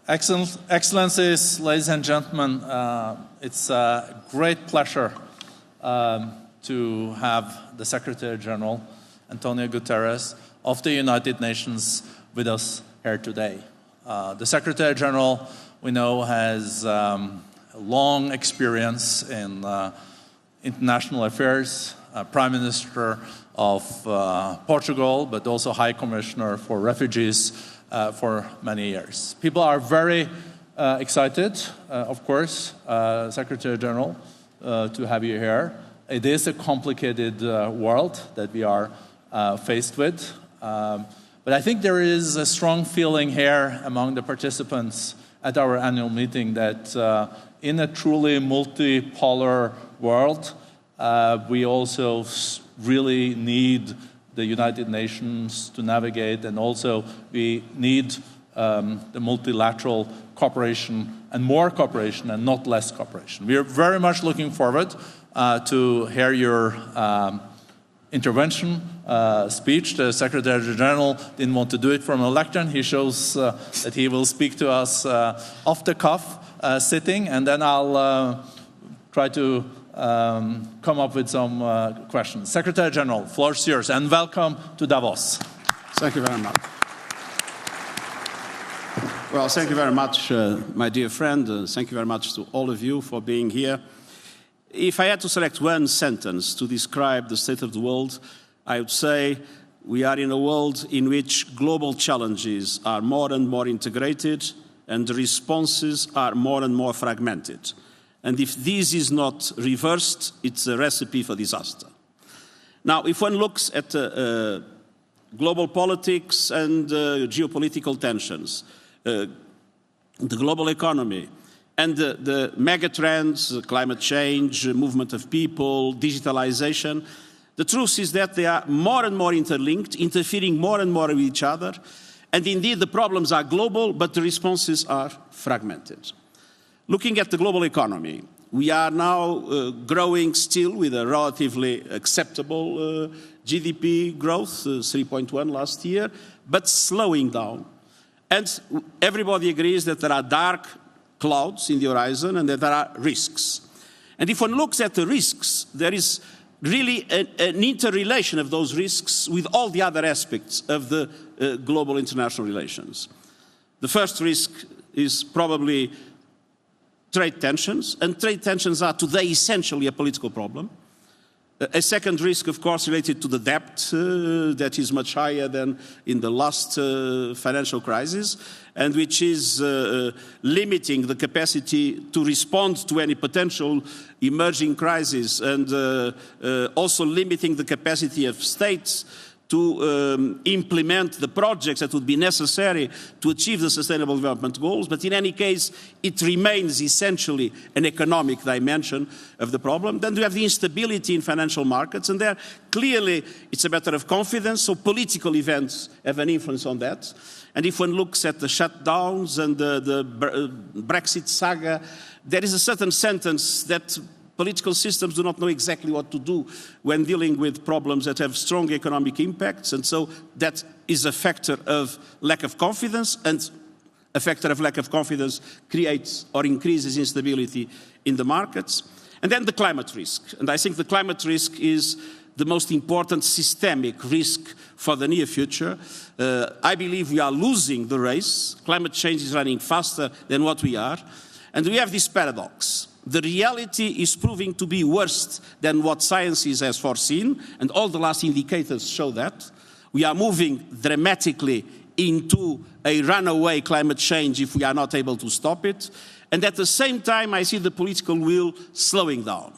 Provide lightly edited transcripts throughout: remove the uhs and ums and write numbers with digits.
Excellencies, ladies and gentlemen, it's a great pleasure to have the Secretary General, António Guterres, of the United Nations with us here today. The Secretary General, we know, has long experience in international affairs, Prime Minister of Portugal, but also High Commissioner for Refugees for many years. People are very excited, of course, Secretary General, to have you here. It is a complicated world that we are faced with. But I think there is a strong feeling here among the participants at our annual meeting that in a truly multipolar world, we also really need the United Nations to navigate, and also we need the multilateral cooperation and more cooperation and not less cooperation. We are very much looking forward to hear your intervention speech. The Secretary General didn't want to do it from a lectern. He shows that he will speak to us off the cuff, sitting, and then I'll try to come up with some questions. Secretary General, floor is yours, and welcome to Davos. Thank you very much. Well, thank you very much, my dear friend. Thank you very much to all of you for being here. If I had to select one sentence to describe the state of the world, I would say we are in a world in which global challenges are more and more integrated and the responses are more and more fragmented. And if this is not reversed, it's a recipe for disaster. Now, if one looks at global politics and geopolitical tensions, the global economy, and the mega trends, climate change, movement of people, digitalization, the truth is that they are more and more interlinked, interfering more and more with each other. And indeed, the problems are global, but the responses are fragmented. Looking at the global economy, we are now growing still with a relatively acceptable GDP growth, 3.1 last year, but slowing down. And everybody agrees that there are dark clouds in the horizon and that there are risks. And if one looks at the risks, there is really an interrelation of those risks with all the other aspects of the global international relations. The first risk is probably trade tensions, and trade tensions are today essentially a political problem. A second risk, of course, related to the debt that is much higher than in the last financial crisis, and which is limiting the capacity to respond to any potential emerging crisis, and also limiting the capacity of states to implement the projects that would be necessary to achieve the Sustainable Development Goals. But in any case, it remains essentially an economic dimension of the problem. Then we have the instability in financial markets, and there clearly it's a matter of confidence, so political events have an influence on that. And if one looks at the shutdowns and the Brexit saga, there is a certain sentence that political systems do not know exactly what to do when dealing with problems that have strong economic impacts. And so that is a factor of lack of confidence, and a factor of lack of confidence creates or increases instability in the markets. And then the climate risk. And I think the climate risk is the most important systemic risk for the near future. I believe we are losing the race. Climate change is running faster than what we are. And we have this paradox. The reality is proving to be worse than what science has foreseen, and all the last indicators show that. We are moving dramatically into a runaway climate change if we are not able to stop it. And at the same time, I see the political will slowing down.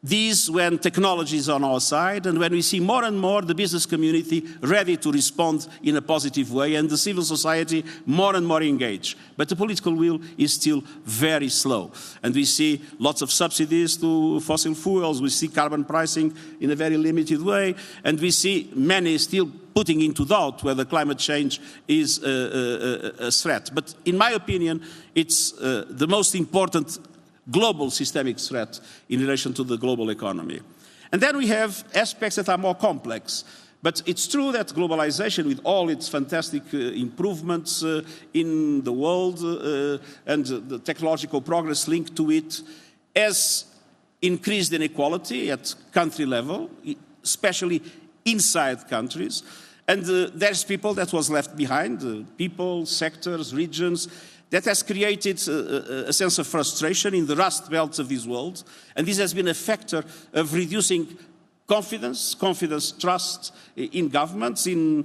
These when technology is on our side, and when we see more and more the business community ready to respond in a positive way, and the civil society more and more engaged. But the political will is still very slow. And we see lots of subsidies to fossil fuels, we see carbon pricing in a very limited way, and we see many still putting into doubt whether climate change is a threat. But in my opinion, it's the most important global systemic threat in relation to the global economy. And then we have aspects that are more complex. But it's true that globalization, with all its fantastic improvements in the world and the technological progress linked to it, has increased inequality at country level, especially inside countries. And there's people that was left behind, people, sectors, regions, that has created a sense of frustration in the rust belts of this world. And this has been a factor of reducing confidence, trust in governments, in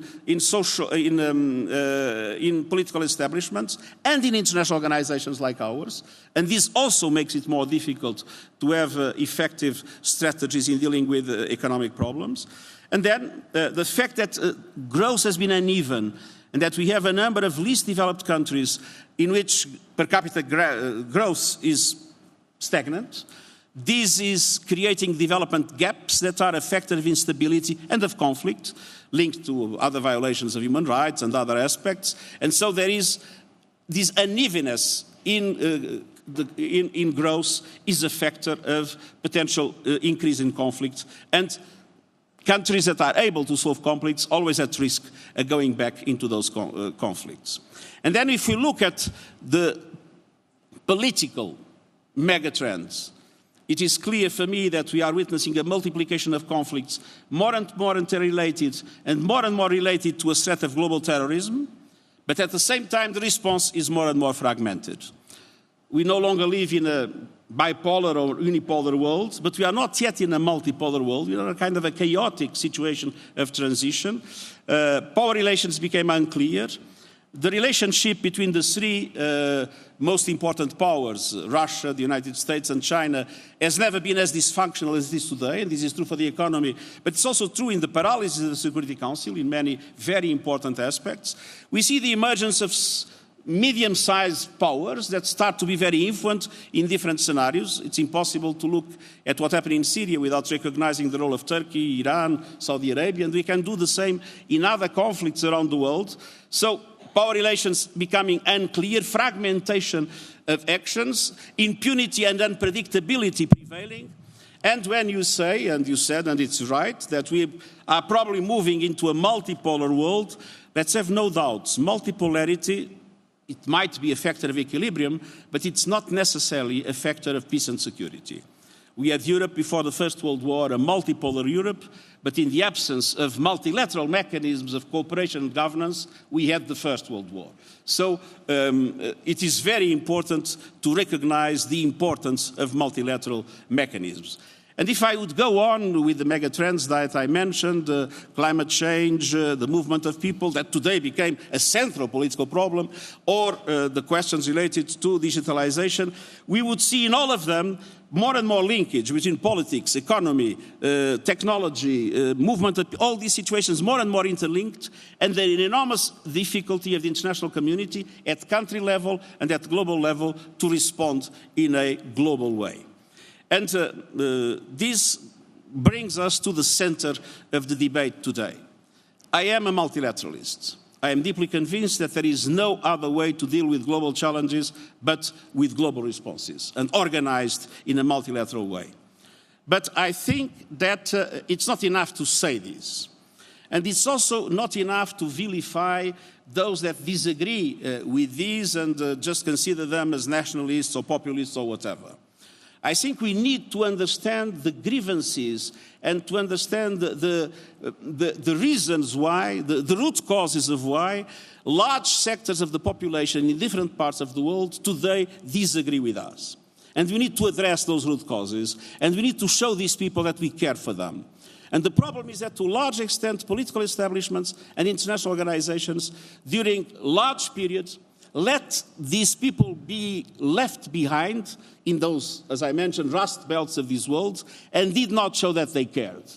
political establishments, and in international organizations like ours. And this also makes it more difficult to have effective strategies in dealing with economic problems. And then the fact that growth has been uneven, and that we have a number of least developed countries in which per capita growth is stagnant. This is creating development gaps that are a factor of instability and of conflict, linked to other violations of human rights and other aspects. And so there is this unevenness in growth is a factor of potential increase in conflict. And countries that are able to solve conflicts always at risk of going back into those conflicts. And then if we look at the political megatrends, it is clear for me that we are witnessing a multiplication of conflicts, more and more interrelated and more related to a threat of global terrorism, but at the same time the response is more and more fragmented. We no longer live in a bipolar or unipolar world, but we are not yet in a multipolar world. We are in a kind of a chaotic situation of transition. Power relations became unclear. The relationship between the three most important powers, Russia, the United States, and China, has never been as dysfunctional as it is today, and this is true for the economy, but it's also true in the paralysis of the Security Council in many very important aspects. We see the emergence of medium-sized powers that start to be very influent in different scenarios. It's impossible to look at what happened in Syria without recognizing the role of Turkey, Iran, Saudi Arabia, and we can do the same in other conflicts around the world. So power relations becoming unclear, fragmentation of actions, impunity and unpredictability prevailing. And when you say, and you said, and it's right, that we are probably moving into a multipolar world, let's have no doubts. Multipolarity, it might be a factor of equilibrium, but it's not necessarily a factor of peace and security. We had Europe before the First World War, a multipolar Europe, but in the absence of multilateral mechanisms of cooperation and governance, we had the First World War. So it is very important to recognize the importance of multilateral mechanisms. And if I would go on with the megatrends that I mentioned, climate change, the movement of people that today became a central political problem, or the questions related to digitalization, we would see in all of them more and more linkage between politics, economy, technology, movement of all these situations more and more interlinked, and the enormous difficulty of the international community at country level and at global level to respond in a global way. And this brings us to the center of the debate today. I am a multilateralist. I am deeply convinced that there is no other way to deal with global challenges but with global responses and organized in a multilateral way. But I think that it's not enough to say this. And it's also not enough to vilify those that disagree with these and just consider them as nationalists or populists or whatever. I think we need to understand the grievances and to understand the reasons why, the root causes of why large sectors of the population in different parts of the world today disagree with us. And we need to address those root causes, and we need to show these people that we care for them. And the problem is that to a large extent, political establishments and international organizations during large periods let these people be left behind in those, as I mentioned, rust belts of this world, and did not show that they cared.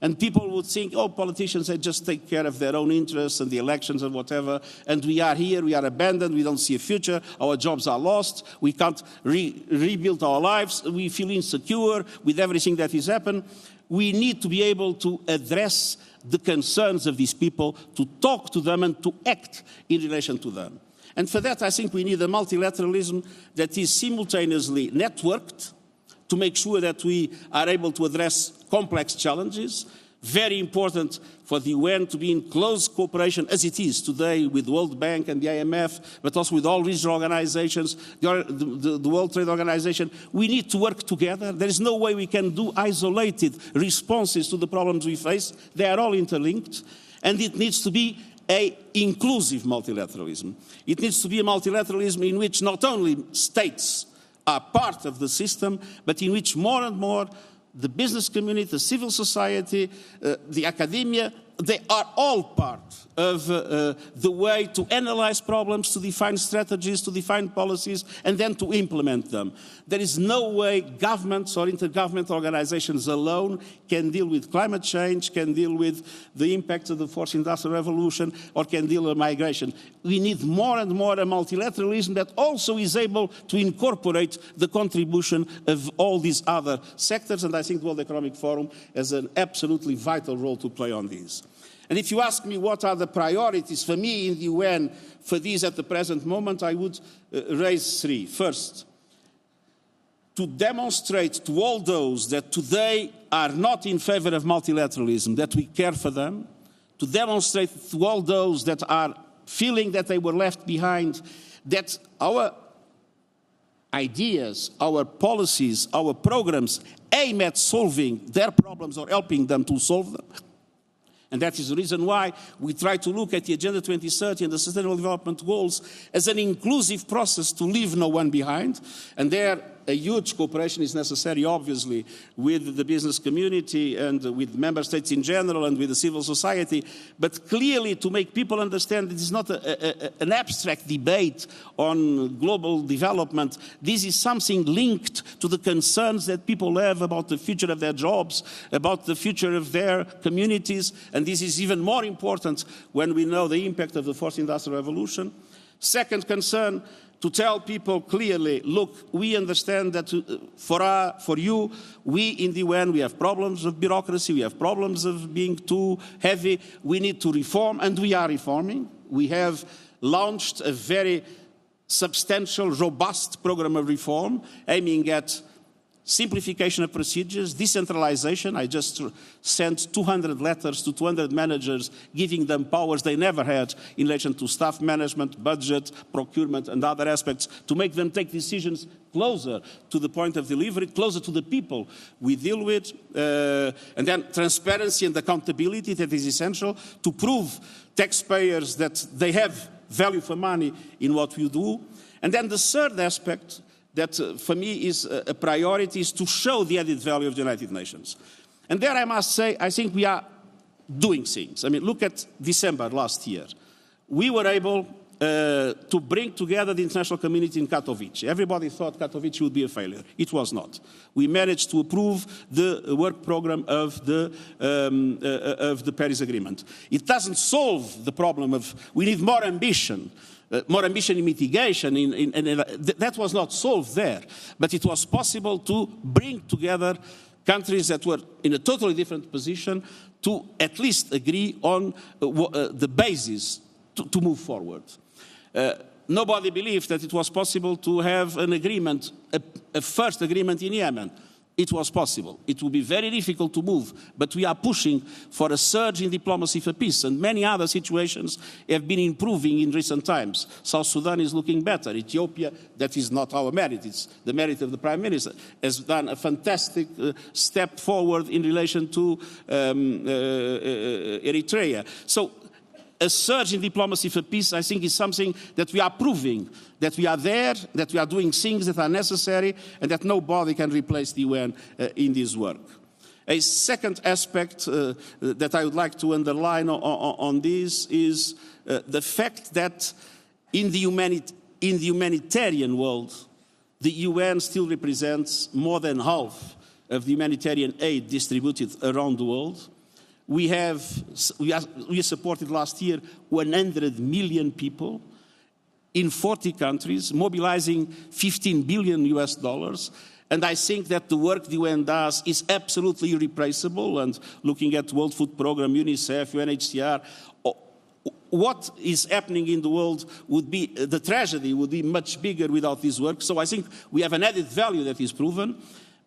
And people would think, oh, politicians, they just take care of their own interests and the elections and whatever, and we are here, we are abandoned, we don't see a future, our jobs are lost, we can't rebuild our lives, we feel insecure with everything that has happened. We need to be able to address the concerns of these people, to talk to them and to act in relation to them. And for that, I think we need a multilateralism that is simultaneously networked to make sure that we are able to address complex challenges, Very important for the UN to be in close cooperation, as it is today, with the World Bank and the IMF, but also with all regional organizations, the World Trade Organization. We need to work together. There is no way we can do isolated responses to the problems we face. They are all interlinked, and it needs to be an inclusive multilateralism. It needs to be a multilateralism in which not only states are part of the system, but in which more and more the business community, the civil society, the academia, they are all part of the way to analyze problems, to define strategies, to define policies, and then to implement them. There is no way governments or intergovernmental organizations alone can deal with climate change, can deal with the impact of the fourth industrial revolution, or can deal with migration. We need more and more a multilateralism that also is able to incorporate the contribution of all these other sectors, and I think the World Economic Forum has an absolutely vital role to play on these. And if you ask me what are the priorities for me in the UN for these at the present moment, I would raise three. First, to demonstrate to all those that today are not in favor of multilateralism that we care for them, to demonstrate to all those that are feeling that they were left behind that our ideas, our policies, our programs aim at solving their problems or helping them to solve them. And that is the reason why we try to look at the Agenda 2030 and the Sustainable Development Goals as an inclusive process to leave no one behind. And there, a huge cooperation is necessary, obviously, with the business community and with member states in general and with the civil society. But clearly, to make people understand, this is not an abstract debate on global development. This is something linked to the concerns that people have about the future of their jobs, about the future of their communities. And this is even more important when we know the impact of the fourth industrial revolution. Second concern, to tell people clearly, look, we understand that for you, we in the UN, we have problems of bureaucracy, we have problems of being too heavy, we need to reform, and we are reforming. We have launched a very substantial, robust program of reform aiming at simplification of procedures, decentralization. I just sent 200 letters to 200 managers giving them powers they never had in relation to staff management, budget, procurement, and other aspects to make them take decisions closer to the point of delivery, closer to the people we deal with. And then transparency and accountability, that is essential to prove taxpayers that they have value for money in what we do. And then the third aspect that for me is a priority is to show the added value of the United Nations. And there I must say, I think we are doing things. I mean, look at December last year. We were able to bring together the international community in Katowice. Everybody thought Katowice would be a failure. It was not. We managed to approve the work program of the Paris Agreement. It doesn't solve the problem of, we need more ambition. More ambition in mitigation, that was not solved there. But it was possible to bring together countries that were in a totally different position to at least agree on the basis to move forward. Nobody believed that it was possible to have an agreement, a first agreement in Yemen. It was possible. It will be very difficult to move, but we are pushing for a surge in diplomacy for peace, and many other situations have been improving in recent times. South Sudan is looking better. Ethiopia, that is not our merit, it's the merit of the Prime Minister, has done a fantastic step forward in relation to Eritrea. So a surge in diplomacy for peace, I think, is something that we are proving, that we are there, that we are doing things that are necessary, and that nobody can replace the UN in this work. A second aspect that I would like to underline on this is the fact that in the humanitarian world, the UN still represents more than half of the humanitarian aid distributed around the world. We supported last year 100 million people in 40 countries, mobilizing $15 billion US. And I think that the work the UN does is absolutely irreplaceable. And looking at the World Food Programme, UNICEF, UNHCR, what is happening in the world would be, the tragedy would be much bigger without this work. So I think we have an added value that is proven.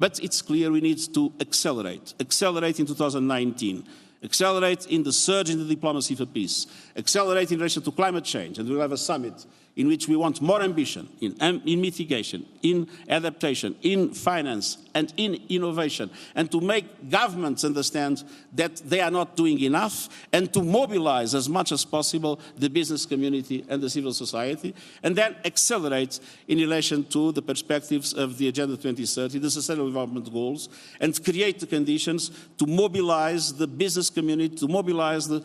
But it's clear we need to accelerate. Accelerate in 2019. Accelerate in the surge in the diplomacy for peace. Accelerate in relation to climate change. And we'll have a summit in which we want more ambition in mitigation, in adaptation, in finance, and in innovation, and to make governments understand that they are not doing enough, and to mobilize as much as possible the business community and the civil society, and then accelerate in relation to the perspectives of the Agenda 2030, the Sustainable Development Goals, and create the conditions to mobilize the business community, to mobilize the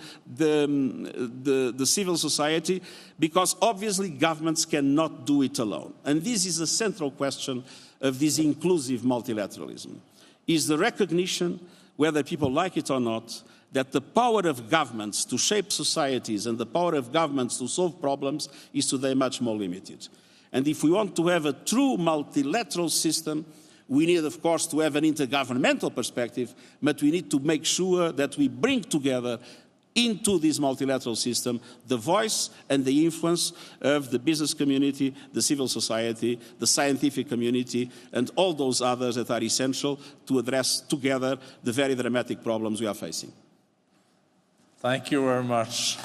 civil society, because obviously governments cannot do it alone. And this is a central question of this inclusive multilateralism, is the recognition, whether people like it or not, that the power of governments to shape societies and the power of governments to solve problems is today much more limited. And if we want to have a true multilateral system, we need, of course, to have an intergovernmental perspective, but we need to make sure that we bring together into this multilateral system the voice and the influence of the business community, the civil society, the scientific community, and all those others that are essential to address together the very dramatic problems we are facing. Thank you very much.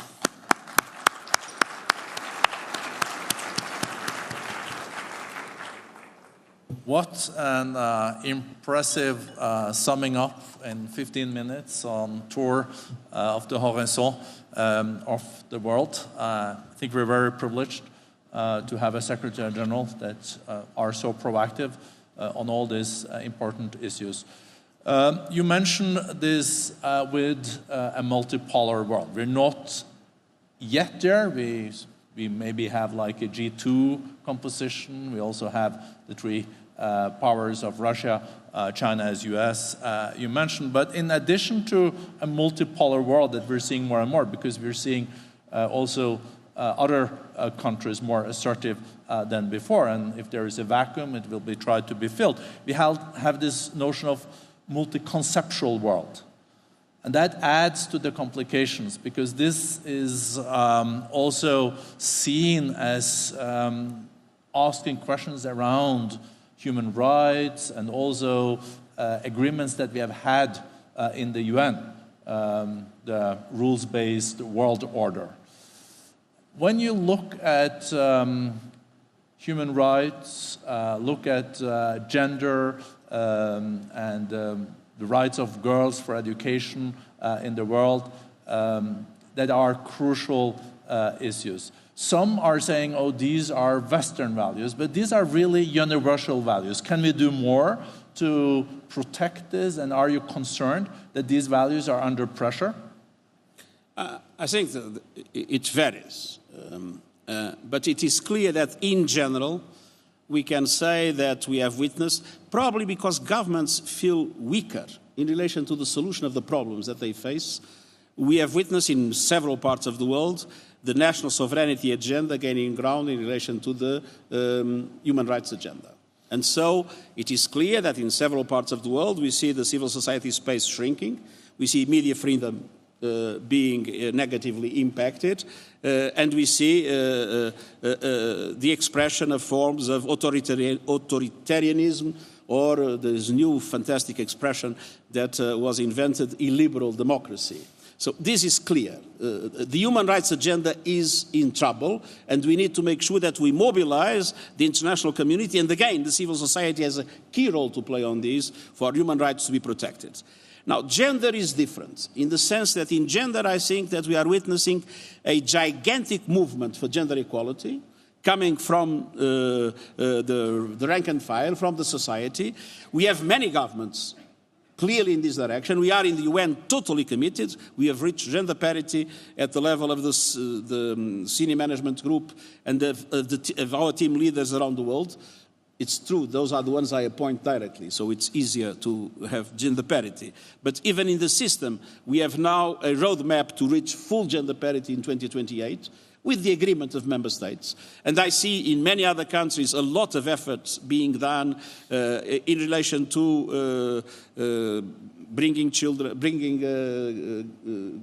What an impressive summing up in 15 minutes on tour of the horizon of the world. I think we're very privileged to have a Secretary General that are so proactive on all these important issues. You mentioned this with a multipolar world. We're not yet there. We maybe have like a G2 composition. We also have the three powers of Russia, China as US, you mentioned. But in addition to a multipolar world that we're seeing more and more, because we're seeing also other countries more assertive than before, and if there is a vacuum, it will be tried to be filled. We have this notion of multi-conceptual world. And that adds to the complications, because this is also seen as asking questions around human rights and also agreements that we have had in the UN, the rules-based world order. When you look at human rights, look at gender and the rights of girls for education in the world, that are crucial issues. Some are saying, oh, these are Western values, but these are really universal values. Can we do more to protect this? And are you concerned that these values are under pressure? I think that it varies. But it is clear that in general, we can say that we have witnessed, probably because governments feel weaker in relation to the solution of the problems that they face, we have witnessed in several parts of the world the national sovereignty agenda gaining ground in relation to the human rights agenda. And so it is clear that in several parts of the world we see the civil society space shrinking, we see media freedom being negatively impacted, and we see the expression of forms of authoritarianism, or this new fantastic expression that was invented, illiberal democracy. So this is clear. The human rights agenda is in trouble, and we need to make sure that we mobilize the international community, and again, the civil society has a key role to play on this for human rights to be protected. Now, gender is different, in the sense that in gender, I think that we are witnessing a gigantic movement for gender equality, coming from the rank and file, from the society. We have many governments clearly in this direction. We are in the UN totally committed. We have reached gender parity at the level of the senior management group and of our team leaders around the world. It's true, those are the ones I appoint directly, so it's easier to have gender parity. But even in the system, we have now a roadmap to reach full gender parity in 2028, with the agreement of member states. And I see in many other countries a lot of efforts being done in relation to bringing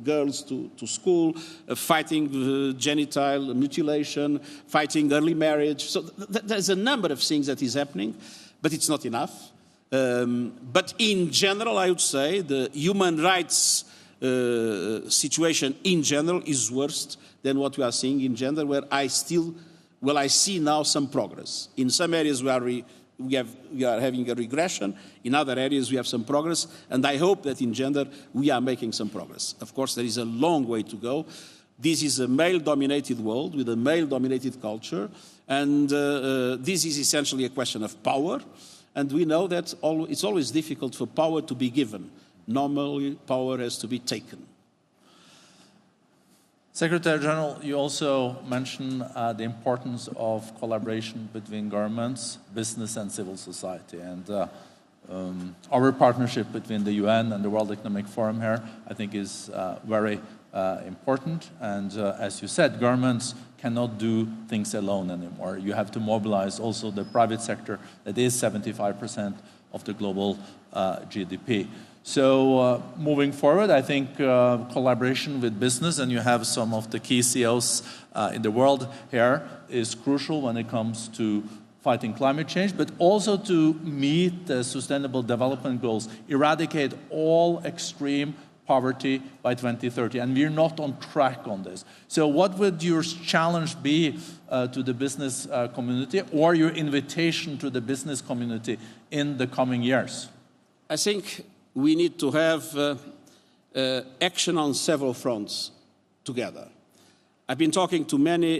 girls to school, fighting genital mutilation, fighting early marriage. So there's a number of things that is happening, but it's not enough. But in general, I would say the human rights situation in general is worse than what we are seeing in gender, where I see now some progress. In some areas we are having a regression. In other areas we have some progress. And I hope that in gender we are making some progress. Of course, there is a long way to go. This is a male-dominated world with a male-dominated culture. And this is essentially a question of power. And we know that it's always difficult for power to be given. Normally, power has to be taken. Secretary General, you also mentioned the importance of collaboration between governments, business and civil society. And our partnership between the UN and the World Economic Forum here, I think, is very important. And as you said, governments cannot do things alone anymore. You have to mobilize also the private sector that is 75% of the global GDP. So moving forward, I think collaboration with business, and you have some of the key CEOs in the world here, is crucial when it comes to fighting climate change, but also to meet the Sustainable Development Goals, eradicate all extreme poverty by 2030. And we're not on track on this. So what would your challenge be to the business community, or your invitation to the business community in the coming years? I think we need to have action on several fronts together. I've been talking to many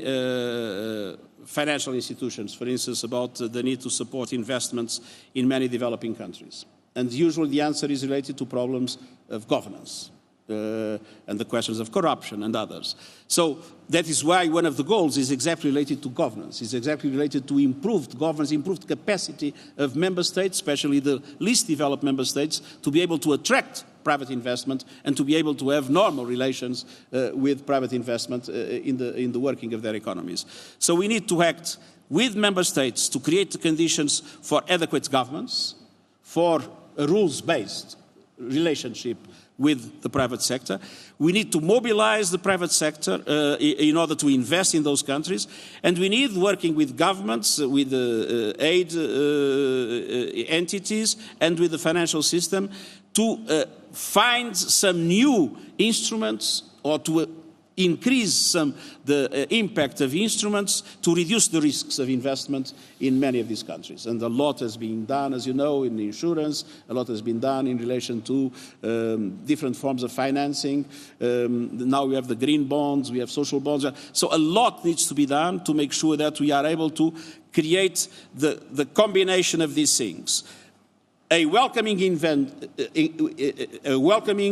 financial institutions, for instance, about the need to support investments in many developing countries. And usually the answer is related to problems of governance and the questions of corruption and others. So that is why one of the goals is exactly related to governance. It's exactly related to improved governance, improved capacity of member states, especially the least developed member states, to be able to attract private investment and to be able to have normal relations with private investment in the working of their economies. So we need to act with member states to create the conditions for adequate governance, for a rules-based relationship with the private sector. We need to mobilize the private sector in order to invest in those countries. And we need, working with governments, with aid entities, and with the financial system, to find some new instruments or to increase the impact of instruments to reduce the risks of investment in many of these countries. And a lot has been done, as you know, in insurance. A lot has been done in relation to different forms of financing. Now we have the green bonds, we have social bonds. So a lot needs to be done to make sure that we are able to create the combination of these things. A welcoming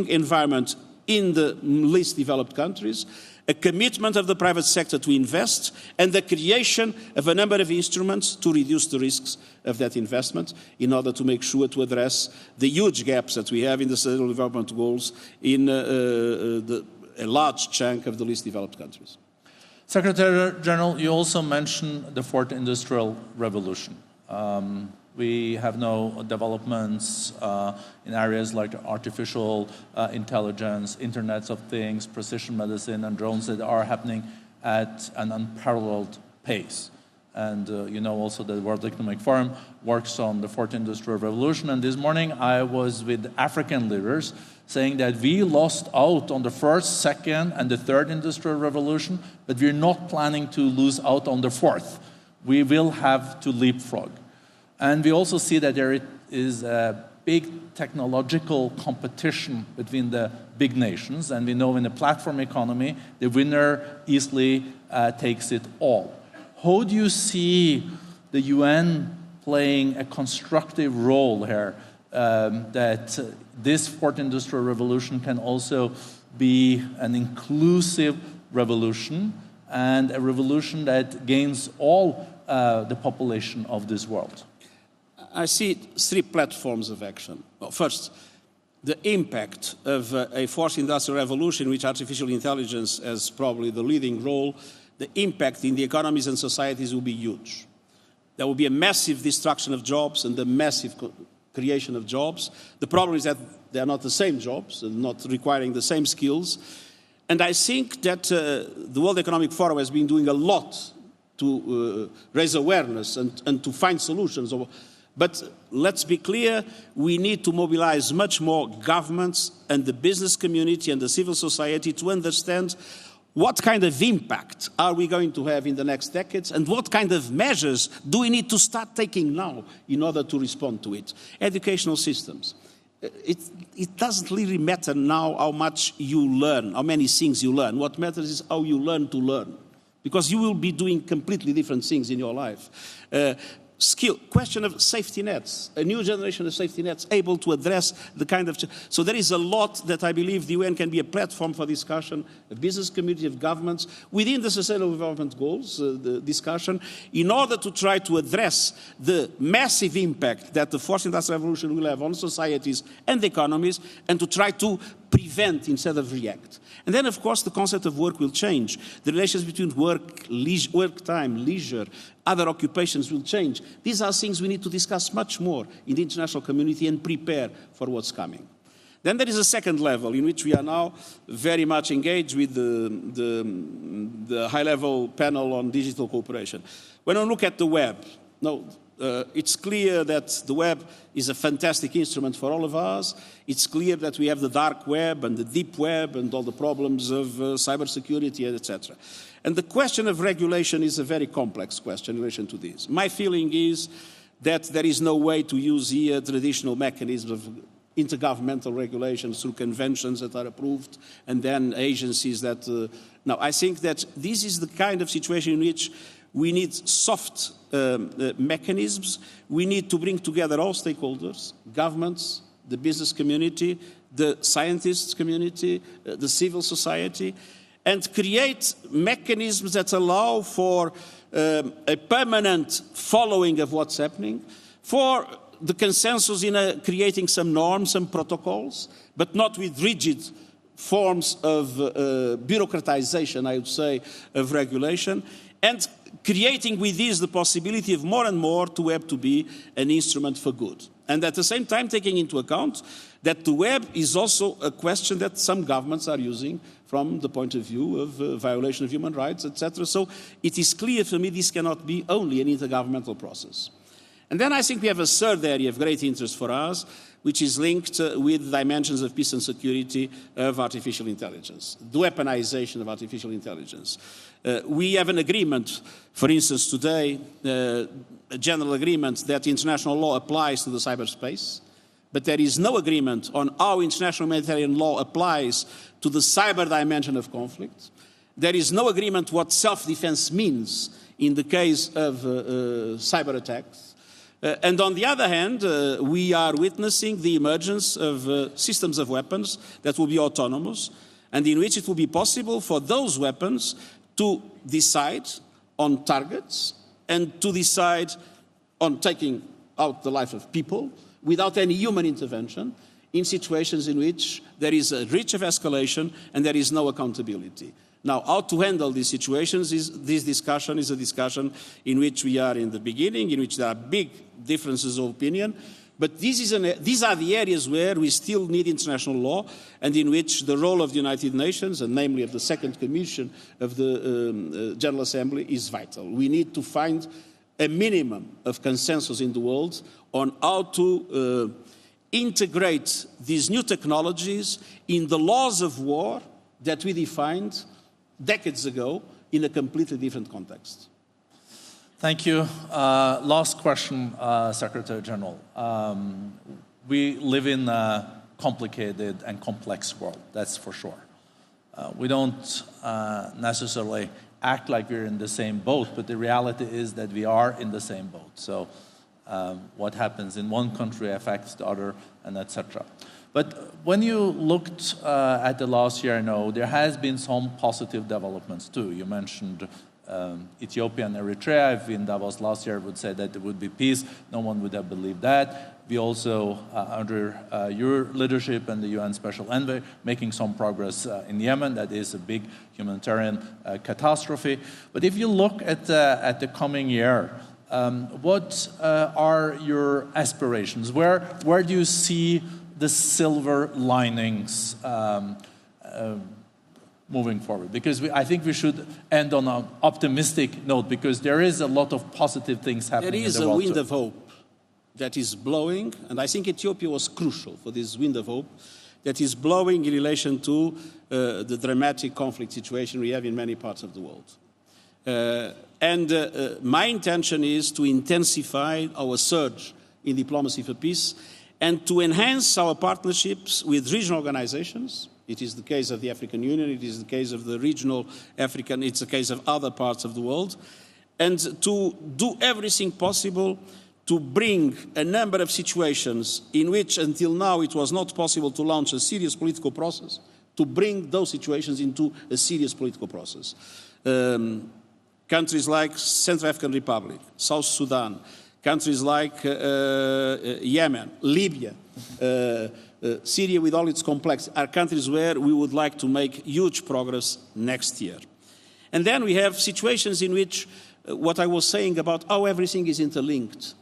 environment in the least developed countries, a commitment of the private sector to invest, and the creation of a number of instruments to reduce the risks of that investment in order to make sure to address the huge gaps that we have in the Sustainable Development Goals in a large chunk of the least developed countries. Secretary General, you also mentioned the Fourth Industrial Revolution. We have no developments in areas like artificial intelligence, Internet of Things, precision medicine, and drones that are happening at an unparalleled pace. And you know also that the World Economic Forum works on the Fourth Industrial Revolution. And this morning I was with African leaders saying that we lost out on the first, second, and the third industrial revolution, but we're not planning to lose out on the fourth. We will have to leapfrog. And we also see that there is a big technological competition between the big nations. And we know in the platform economy, the winner easily takes it all. How do you see the UN playing a constructive role here, that this Fourth Industrial Revolution can also be an inclusive revolution and a revolution that gains all the population of this world? I see three platforms of action. Well, first, the impact of a fourth industrial revolution, which artificial intelligence has probably the leading role, the impact in the economies and societies will be huge. There will be a massive destruction of jobs and a massive creation of jobs. The problem is that they are not the same jobs and not requiring the same skills. And I think that the World Economic Forum has been doing a lot to raise awareness and to find solutions But let's be clear, we need to mobilize much more governments and the business community and the civil society to understand what kind of impact are we going to have in the next decades, and what kind of measures do we need to start taking now in order to respond to it. Educational systems. It doesn't really matter now how much you learn, how many things you learn. What matters is how you learn to learn, because you will be doing completely different things in your life. Question of safety nets, a new generation of safety nets able to address the kind of... So there is a lot that I believe the UN can be a platform for discussion, a business community of governments, within the Sustainable Development Goals, the discussion, in order to try to address the massive impact that the fourth industrial revolution will have on societies and economies, and to try to prevent instead of react. And then, of course, the concept of work will change. The relations between work time, leisure, other occupations will change. These are things we need to discuss much more in the international community and prepare for what's coming. Then there is a second level in which we are now very much engaged with the high-level panel on digital cooperation. When I look at the web, it's clear that the web is a fantastic instrument for all of us. It's clear that we have the dark web and the deep web and all the problems of cybersecurity, etc. And the question of regulation is a very complex question in relation to this. My feeling is that there is no way to use here traditional mechanisms of intergovernmental regulations through conventions that are approved and then agencies that... No, I think that this is the kind of situation in which we need soft mechanisms. We need to bring together all stakeholders, governments, the business community, the scientists community, the civil society, and create mechanisms that allow for a permanent following of what's happening, for the consensus in creating some norms, some protocols, but not with rigid forms of bureaucratization, I would say, of regulation, and creating with this the possibility of more and more to web to be an instrument for good. And at the same time taking into account that the web is also a question that some governments are using from the point of view of violation of human rights, etc. So it is clear for me this cannot be only an intergovernmental process. And then I think we have a third area of great interest for us, which is linked with dimensions of peace and security of artificial intelligence, the weaponization of artificial intelligence. We have an agreement, for instance, today, a general agreement that international law applies to the cyberspace, but there is no agreement on how international humanitarian law applies to the cyber dimension of conflict. There is no agreement what self-defense means in the case of cyber attacks. And on the other hand, we are witnessing the emergence of systems of weapons that will be autonomous, and in which it will be possible for those weapons to decide on targets and to decide on taking out the life of people without any human intervention in situations in which there is a risk of escalation and there is no accountability. Now, how to handle these situations this discussion is a discussion in which we are in the beginning, in which there are big differences of opinion, but these are the areas where we still need international law and in which the role of the United Nations, and namely of the Second Commission of the General Assembly, is vital. We need to find a minimum of consensus in the world on how to integrate these new technologies in the laws of war that we defined decades ago in a completely different context. Thank you. Last question, Secretary General. We live in a complicated and complex world, that's for sure. We don't necessarily act like we're in the same boat, but the reality is that we are in the same boat. So what happens in one country affects the other, and etc. But when you looked at the last year, there has been some positive developments too. You mentioned Ethiopia and Eritrea. If in Davos last year would say that there would be peace, no one would have believed that. We also, under your leadership and the UN Special Envoy, making some progress in Yemen. That is a big humanitarian catastrophe. But if you look at the coming year, what are your aspirations? Where do you see the silver linings moving forward? Because I think we should end on an optimistic note, because there is a lot of positive things happening in the world. There is a wind of hope. that is blowing, and I think Ethiopia was crucial for this wind of hope, that is blowing in relation to the dramatic conflict situation we have in many parts of the world. My intention is to intensify our surge in diplomacy for peace and to enhance our partnerships with regional organizations. It is the case of the African Union, it is the case of the regional African, it's the case of other parts of the world, and to do everything possible to bring a number of situations in which until now it was not possible to launch a serious political process, to bring those situations into a serious political process. Countries like Central African Republic, South Sudan, countries like Yemen, Libya, Syria with all its complexity, are countries where we would like to make huge progress next year. And then we have situations in which what I was saying about how everything is interlinked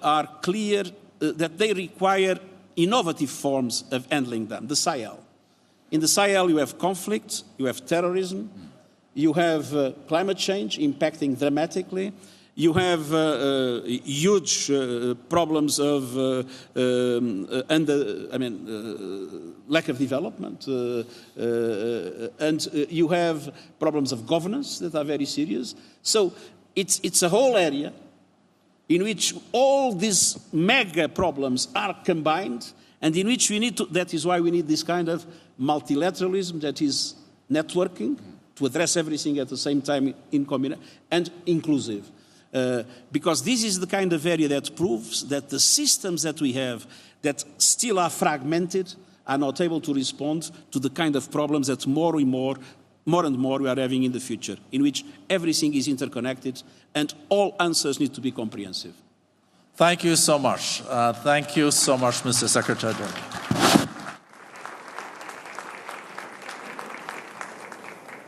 are clear, that they require innovative forms of handling them. The Sahel. In the Sahel you have conflict, you have terrorism, you have climate change impacting dramatically, you have huge problems of lack of development, and you have problems of governance that are very serious. So it's a whole area in which all these mega problems are combined, and in which we need to, that is why we need this kind of multilateralism that is networking, to address everything at the same time in combination, and inclusive. Because this is the kind of area that proves that the systems that we have that still are fragmented are not able to respond to the kind of problems that more and more we are having in the future, in which everything is interconnected and all answers need to be comprehensive. Thank you so much. Thank you so much, Mr. Secretary General.